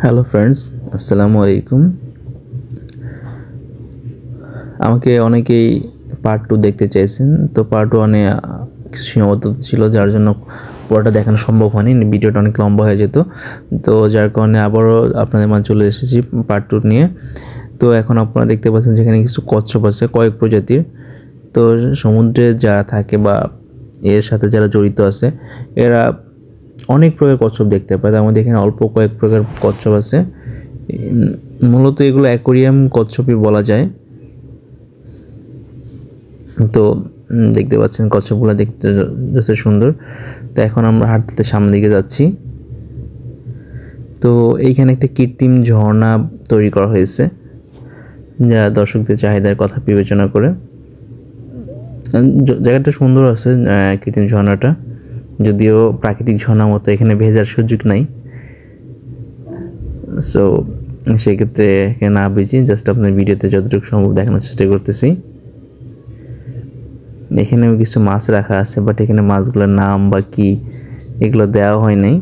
Hello friends, আসসালামু আলাইকুম। আমাকে অনেকেই পার্ট 2 দেখতে চাইছেন। তো পার্ট 1-এ কিছু সীমাবদ্ধতা ছিল, যার জন্য পুরোটা দেখানো সম্ভব হয়নি। ভিডিওটা অনেক লম্বা হয়ে যেত। তো যার কারণে আবারও আপনাদের মাঝে চলে এসেছি পার্ট 2 নিয়ে। তো এখন আপনারা দেখতে পাচ্ছেন যেখানে কিছু কচ্ছপ আছে, কয়েক প্রজাতির। তো সমুদ্রে যারা থাকে বা এর সাথে যারা জড়িত আছে, এরা অনেক প্রকার কচ্ছপ দেখতে পায়। তার মধ্যে এখানে অল্প কয়েক প্রকার কচ্ছপ আছে। মূলত এগুলো অ্যাকোরিয়াম কচ্ছপই বলা যায়। তো দেখতে পাচ্ছেন কচ্ছপগুলো দেখতে যথেষ্ট সুন্দর। তো এখন আমরা হাঁটতে সামনের দিকে যাচ্ছি। তো এইখানে একটা কৃত্রিম ঝর্ণা তৈরি করা হয়েছে, যা দর্শকদের চাহিদার কথা বিবেচনা করে। জায়গাটা সুন্দর আছে, কৃত্রিম ঝর্ণাটা, যদিও প্রাকৃতিক ঝর্ণার মতো এখানে ভেজার সুযোগ নাই। সো সেক্ষেত্রে এখানে না ভিজি, জাস্ট আপনার ভিডিওতে যতটুকু সম্ভব দেখানোর চেষ্টা করতেছি। এখানেও কিছু মাছ রাখা আছে, বাট এখানে মাছগুলোর নাম বা কি এগুলো দেওয়া হয় নাই।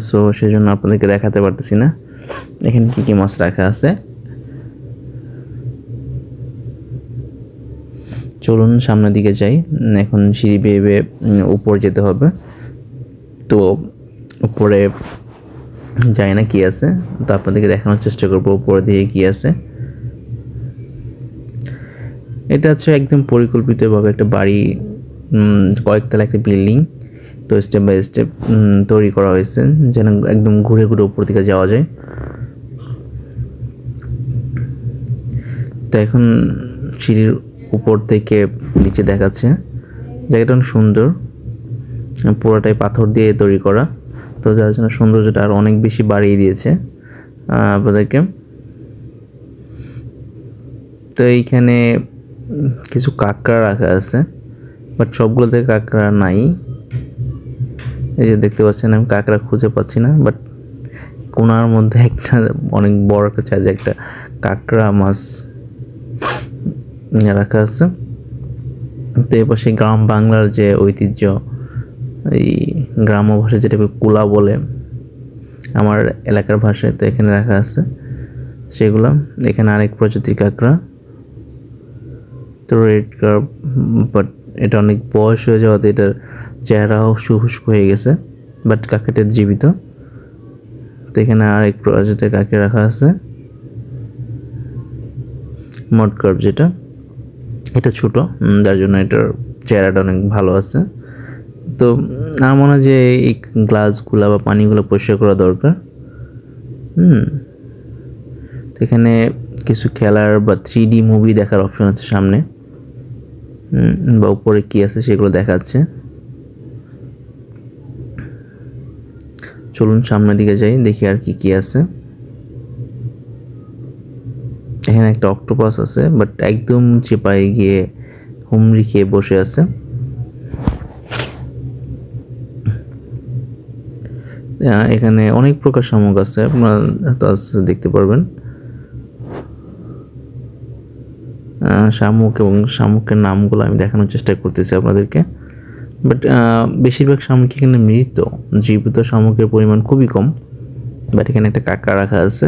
সো সেই জন্য আপনাদেরকে দেখাতে পারতেছি না এখানে কি কি মাছ রাখা আছে। চলুন সামনের দিকে যাই। এখন সিঁড়ি বেয়ে বেয়ে উপর যেতে হবে। তো উপরে যাই না কি আছে, তো আপনাদেরকে দেখানোর চেষ্টা করবো উপরে দিয়ে কি আছে। এটা হচ্ছে একদম পরিকল্পিতভাবে একটা বাড়ি, কয়েকতলা একটা বিল্ডিং। তো স্টেপ বাই স্টেপ তৈরি করা হয়েছে যেন একদম ঘুরে ঘুরে উপর দিকে যাওয়া যায়। তো এখন সিঁড়ির উপর থেকে নিচে দেখাচ্ছে। জায়গাটা অনেক সুন্দর, পুরোটাই পাথর দিয়ে তৈরি করা। তো যার জন্য সৌন্দর্যটা আর অনেক বেশি বাড়িয়ে দিয়েছে আপনাদেরকে। তো এইখানে কিছু কাঁকড়া রাখা আছে, বাট সবগুলোতে কাঁকড়া নাই। এই যে দেখতে পাচ্ছেন, আমি কাঁকড়া খুঁজে পাচ্ছি না, বাট কোনার মধ্যে একটা অনেক বড় একটা সাইজে একটা কাঁকড়া মাছ রাখা আছে। তো এ পাশে গ্রাম বাংলার যে ঐতিহ্য, এই গ্রাম্য ভাষায় যেটাকে কুলা বলে আমার এলাকার ভাষায়, তো এখানে রাখা আছে সেগুলো। এখানে আরেক প্রজাতির কাঁকড়া, তো রেড কার্প, বাট এটা অনেক বয়স হয়ে যাওয়াতে এটার চেহারাও শুষ্ক হয়ে গেছে, বাট কাঁকড়াটা জীবিত। তো এখানে আরেক প্রজাতির কাঁকড়া রাখা আছে, মড কার্প, যেটা এটা ছোট, যার জন্য এটার চেহারাটা অনেক ভালো আছে। তো আমার মনে হয় যে এই গ্লাসগুলো বা পানিগুলো পরিষ্কার করা দরকার। তো এখানে কিছু খেলার বা 3D মুভি দেখার অপশন আছে সামনে, বা উপরে কি আছে সেগুলো দেখাচ্ছে। চলুন সামনের দিকে যাই, দেখি আর কি কি আছে। এখানে একটা অক্টোপাস আছে, বাট একদম চেপায় গিয়ে হুমড়ি খেয়ে বসে আছে। এখানে অনেক প্রকার শামুক আছে, আপনারা দেখতে পারবেন। শামুক এবং শামুকের নামগুলো আমি দেখানোর চেষ্টা করতেছি আপনাদেরকে, বাট বেশিরভাগ শামুক এখানে মৃত। জীবিত শামুকের পরিমাণ খুবই কম। বাট এখানে একটা কাঁকড়া রাখা আছে।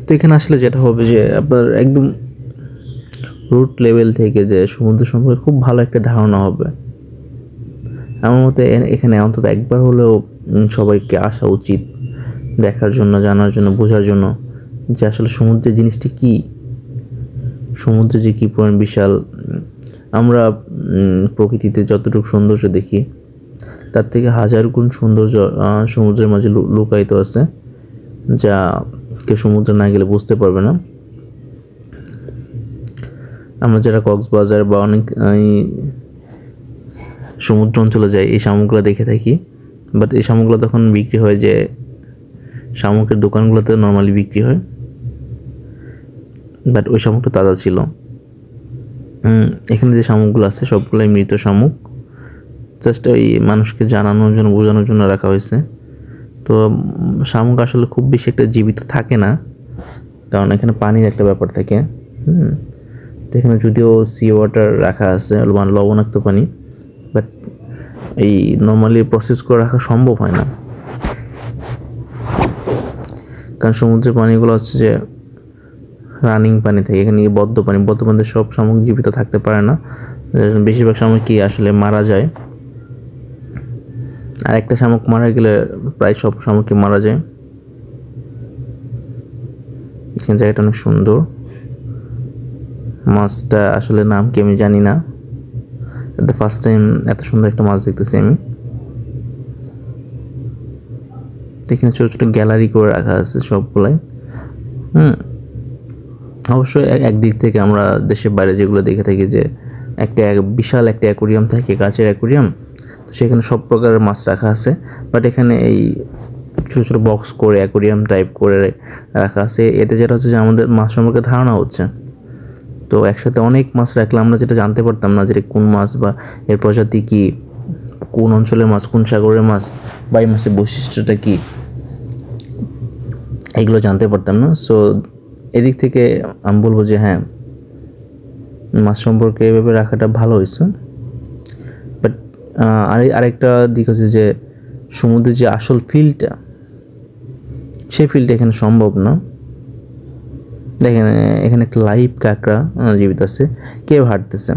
তো এখানে আসলে যেটা হবে যে আপনার একদম রুট লেভেল থেকে যে সমুদ্র সম্পর্কে খুব ভালো একটা ধারণা হবে। আমার মতে এখানে অন্তত একবার হলেও সবাইকে আসা উচিত, দেখার জন্য, জানার জন্য, বোঝার জন্য যে আসলে সমুদ্রের জিনিসটি কী, সমুদ্রে যে কী পরিমাণ বিশাল। আমরা প্রকৃতিতে যতটুকু সৌন্দর্য দেখি, তার থেকে হাজার গুণ সৌন্দর্য সমুদ্রের মাঝে লুকায়িত আছে, যা কেউ সমুদ্রে না গেলে বুঝতে পারবে না। আমরা যারা কক্সবাজার বা অনেক সমুদ্র অঞ্চলে যাই, এই শামুকগুলো দেখে থাকি। বাট এই শামুকগুলো তখন বিক্রি হয় যে শামুকের দোকানগুলোতে নর্মালি বিক্রি হয়, বাট ওই শামুকটা তাজা ছিল। এখানে যে শামুকগুলো আছে সবগুলোই মৃত শামুক, জাস্ট ওই মানুষকে জানানোর জন্য, বোঝানোর জন্য রাখা হয়েছে। তো শামুক আসলে খুব বেশি একটা জীবিত থাকে না, কারণ এখানে পানির একটা ব্যাপার থাকে। তো এখানে যদিও সি ওয়াটার রাখা আছে, লবণাক্ত পানি, বাট এই নর্মালি প্রসেস করে রাখা সম্ভব হয় না। কারণ সমুদ্রের পানিগুলো হচ্ছে যে রানিং পানি থাকে, এখানে বদ্ধ পানিতে সব শামুক জীবিত থাকতে পারে না, বেশিরভাগ শামুকই আসলে মারা যায়। আর একটা শামুক মারা গেলে প্রায় সব শামুকই মারা যায়। এখানে জায়গাটা অনেক সুন্দর। মাছটা আসলে নাম কি আমি জানি না, ফার্স্ট টাইম এত সুন্দর একটা মাছ দেখতেছি আমি। এখানে ছোট ছোট গ্যালারি করে রাখা আছে সবগুলাই। অবশ্যই একদিক থেকে আমরা দেশের বাইরে যেগুলো দেখে থাকি যে একটা বিশাল একটা অ্যাকোরিয়াম থাকে, কাচের অ্যাকোরিয়াম, তো সেখানে সব প্রকারের মাছ রাখা আছে। বাট এখানে এই ছোটো ছোটো বক্স করে অ্যাকোরিয়াম টাইপ করে রাখা আছে। এতে যেটা হচ্ছে যে আমাদের মাছ সম্পর্কে ধারণা হচ্ছে। তো একসাথে অনেক মাছ রাখলে আমরা যেটা জানতে পারতাম না যে কোন মাছ বা এর প্রজাতি কী, কোন অঞ্চলের মাছ, কোন সাগরের মাছ, বা এই মাছের বৈশিষ্ট্যটা কী, এগুলো জানতে পারতাম না। সো এদিক থেকে আমি বলবো যে হ্যাঁ, মাছ সম্পর্কে এভাবে রাখাটা ভালো হয়েছে। বাট আরেকটা দিক হচ্ছে যে সমুদ্রের যে আসল ফিলটা, সেই ফিলটা এখানে সম্ভব না। দেখেন এখানে একটা লাইভ কাঁকড়া জীবিত আছে, কেউ হাঁটতেছে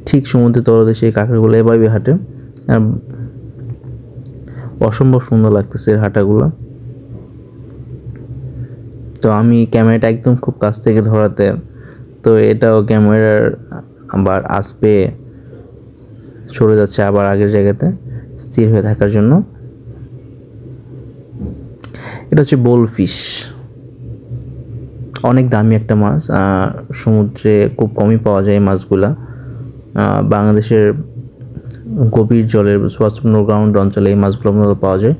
ঠিক সমুদ্রের তলদেশে, এই কাঁকড়াগুলো এভাবে হাঁটে, অসম্ভব সুন্দর লাগতেছে এর হাঁটাগুলো। তো আমি ক্যামেরাটা একদম খুব কাছ থেকে ধরাতে, তো এটাও ক্যামেরার আবার আসবে সরে যাচ্ছে আবার আগের জায়গাতে স্থির হয়ে থাকার জন্য। এটা হচ্ছে বোল ফিশ, অনেক দামি একটা মাছ, সমুদ্রে খুব কমই পাওয়া যায় এই মাছগুলা। বাংলাদেশের গভীর জলের গ্রাউন্ড অঞ্চলে এই মাছগুলো মূলত পাওয়া যায়।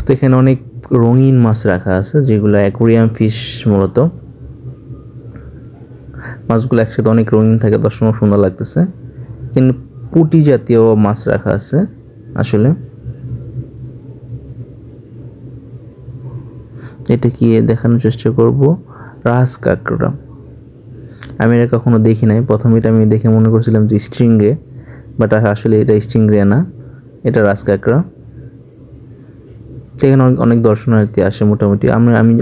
তো এখানে অনেক রঙিন মাছ রাখা আছে, যেগুলো অ্যাকোরিয়াম ফিশ মূলত। মাছগুলো একসাথে অনেক রঙিন থাকে, দর্শনও সুন্দর লাগতেছে। এখানে পুঁটি জাতীয় মাছ রাখা আছে। আসলে এটা কি দেখানোর চেষ্টা করব, রাজ কাঁকড়া। আমি এটা কখনো দেখি নাই, প্রথমে এটা আমি দেখে মনে করছিলাম যে স্টিংরে, বাট আসলে এটা স্টিংরে না, এটা রাজ কাঁকড়া। এখানে অনেক দর্শনার্থী আসে মোটামুটি।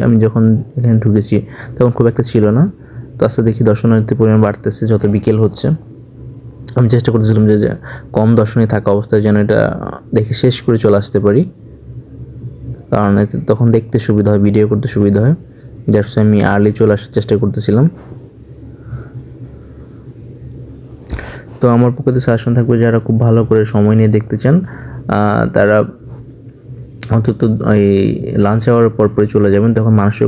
আমি যখন এখানে ঢুকেছি তখন খুব একটা ছিল না, তো আস্তে দেখি দর্শনার্থীর পরিমাণ বাড়তেছে যত বিকেল হচ্ছে। আমি চেষ্টা করতেছিলাম যে কম দর্শনে থাকা অবস্থায় যেন এটা দেখে শেষ করে চলে আসতে পারি, কারণ তখন দেখতে সুবিধা হয়, ভিডিও করতে সুবিধা হয়। দ্যাটস আমি আর্লি চলে আসার চেষ্টা করতেছিলাম। তো আমার পক্ষে সাজেশন থাকবে, যারা খুব ভালো করে সময় নিয়ে দেখতে চান তারা অন্তত এই লাঞ্চ আওয়ারের পরে চলে যাবেন, তখন মানুষের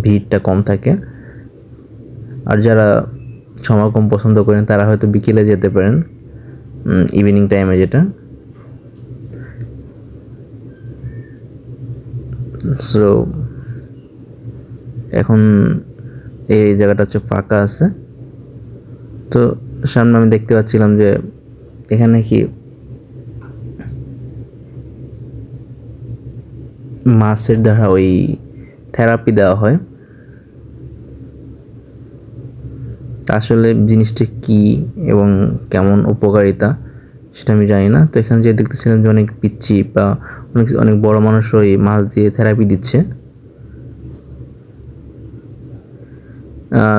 ভিড়টা কম থাকে। আর যারা সময় কম পছন্দ করেন তারা হয়তো বিকেলে যেতে পারেন, ইভিনিং টাইমে যেটা। সো এখন এই জায়গাটা হচ্ছে ফাঁকা আছে। তো সামনে আমি দেখতে পাচ্ছিলাম যে এখানে কি মাছের দ্বারা ওই থেরাপি দেওয়া হয়। আসলে জিনিসটা কি এবং কেমন উপকারিতা সেটা আমি জানি না। তো এখানে যে দেখতেছিলাম যে অনেক পিচ্ছি বা অনেক বড় মানুষ ওই মাছ দিয়ে থেরাপি দিচ্ছে,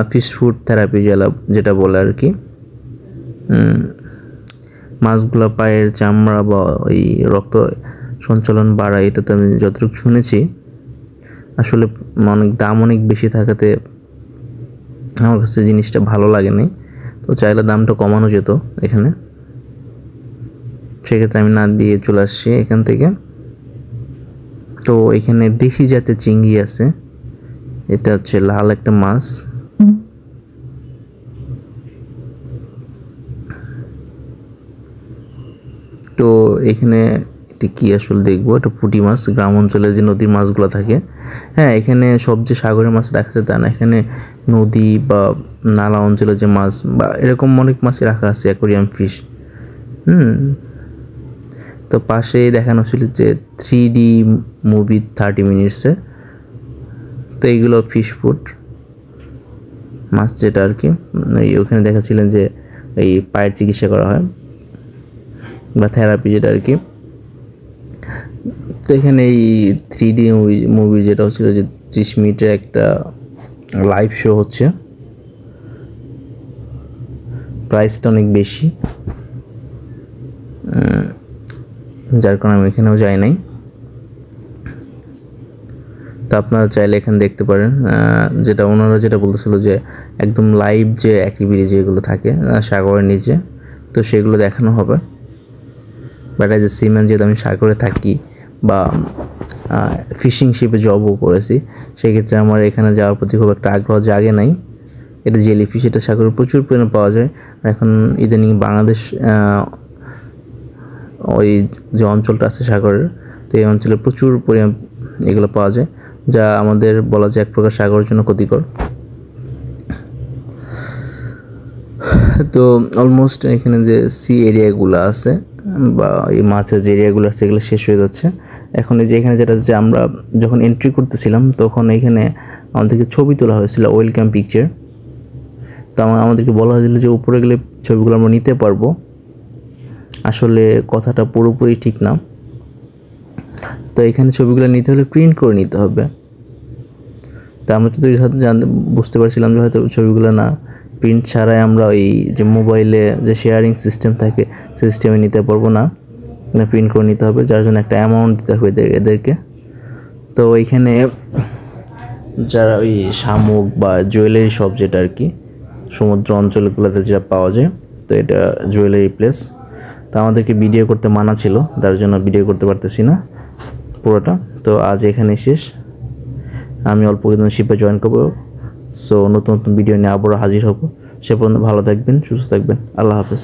ফিশ ফুড থেরাপি যেটা বলে আর কি। মাছগুলো পায়ের চামড়া বা ওই রক্ত সঞ্চালন বাড়ায়, এটা তো আমি যতটুকু শুনেছি। আসলে অনেক বেশি থাকাতে আমার কাছে জিনিসটা ভালো লাগেনি, তো চাইলে দামটা কমানো যেত এখানে, সেক্ষেত্রে আমি না দিয়ে চলে আসছি এখান থেকে। তো এখানে দেশি জাতের চিংড়ি আছে, এটা হচ্ছে লাল একটা মাছ। তো এখানে এটি কি আসলে দেখবো, এটা পুঁটি মাছ, গ্রাম অঞ্চলে যে নদীর মাছগুলো থাকে। হ্যাঁ, এখানে সব যে সাগরের মাছ রাখা যায় তা না, এখানে নদী বা নালা অঞ্চলে যে মাছ বা এরকম অনেক মাছই রাখা আছে, অ্যাকোরিয়াম ফিশ। তো পাশে দেখানো ছিল যে 3D মুভি 30 মিনিটসে। তো এইগুলো ফিশ ফুড মাছ যেটা আর কি, ওখানে দেখাচ্ছিলেন যে এই পায়ের চিকিৎসা করা হয় বা থেরাপি যেটা আর কি। তো এখানে এই 3D মুভি যেটা হচ্ছিল যে 30 মিনিটের একটা লাইভ শো হচ্ছে, প্রাইসটা অনেক বেশি, যার কারণে আমি এখানেও যাই নাই। তো আপনারা চাইলে এখানে দেখতে পারেন, যেটা ওনারা যেটা বলতেছিল যে একদম লাইভ যে অ্যাক্টিভিটি যেগুলো থাকে সাগরের নিচে, তো সেগুলো দেখানো হবে। বাট অ্যাজ এ সিম্যান যেহেতু আমি সাগরে থাকি বা ফিশিং শিপে জবও করেছি, সেক্ষেত্রে আমার এখানে যাওয়ার প্রতি খুব একটা আগ্রহ জাগে নাই। এটা জেলিফিশ, এটা সাগরে প্রচুর পরিমাণে পাওয়া যায়। এখন ইদানিং বাংলাদেশ ওই যে অঞ্চলটা আছে সাগরের, তো এই অঞ্চলে প্রচুর পরিমাণ এগুলো পাওয়া যায়, যা আমাদের বলা যায় এক প্রকার সাগরের জন্য ক্ষতিকর। তো অলমোস্ট এখানে যে সি এরিয়াগুলো আছে বা এই মাছের যে এরিয়াগুলো আছে এগুলো শেষ হয়ে যাচ্ছে। এখন এই যে এখানে যেটা যে আমরা যখন এন্ট্রি করতেছিলাম তখন এখানে আমাদেরকে ছবি তোলা হয়েছিল, ওয়েলকাম পিকচার। তো আমাদেরকে বলা হয়েছিল যে উপরে গেলে ছবিগুলো আমরা নিতে পারবো। আসলে কথাটা পুরোপুরি ঠিক না। তো এখানে ছবিগুলো নিতে হলে প্রিন্ট করে নিতে হবে। তা আমরা তো বুঝতে পারছিলাম যে হয়তো ছবিগুলো না প্রিন্ট ছাড়াই আমরা ওই যে মোবাইলে যে শেয়ারিং সিস্টেম থাকে সিস্টেমে নিতে পারবো না, প্রিন্ট করে নিতে হবে, যার জন্য একটা অ্যামাউন্ট দিতে হবে এদেরকে। তো এইখানে যারা ওই শামুক বা জুয়েলারি শপ যেটা আর কি সমুদ্র অঞ্চলগুলোতে যেটা পাওয়া যায়, তো এটা জুয়েলারি প্লেস। তো আমাদেরকে ভিডিও করতে মানা ছিল, তার জন্য ভিডিও করতে পারতেছি না পুরোটা। তো আজ এখানে শেষ, আমি অল্প কিছু শিপে জয়েন করবো। সো নতুন নতুন ভিডিও নিয়ে আবারও হাজির হব। সে পর্যন্ত ভালো থাকবেন, সুস্থ থাকবেন। আল্লাহ হাফেজ।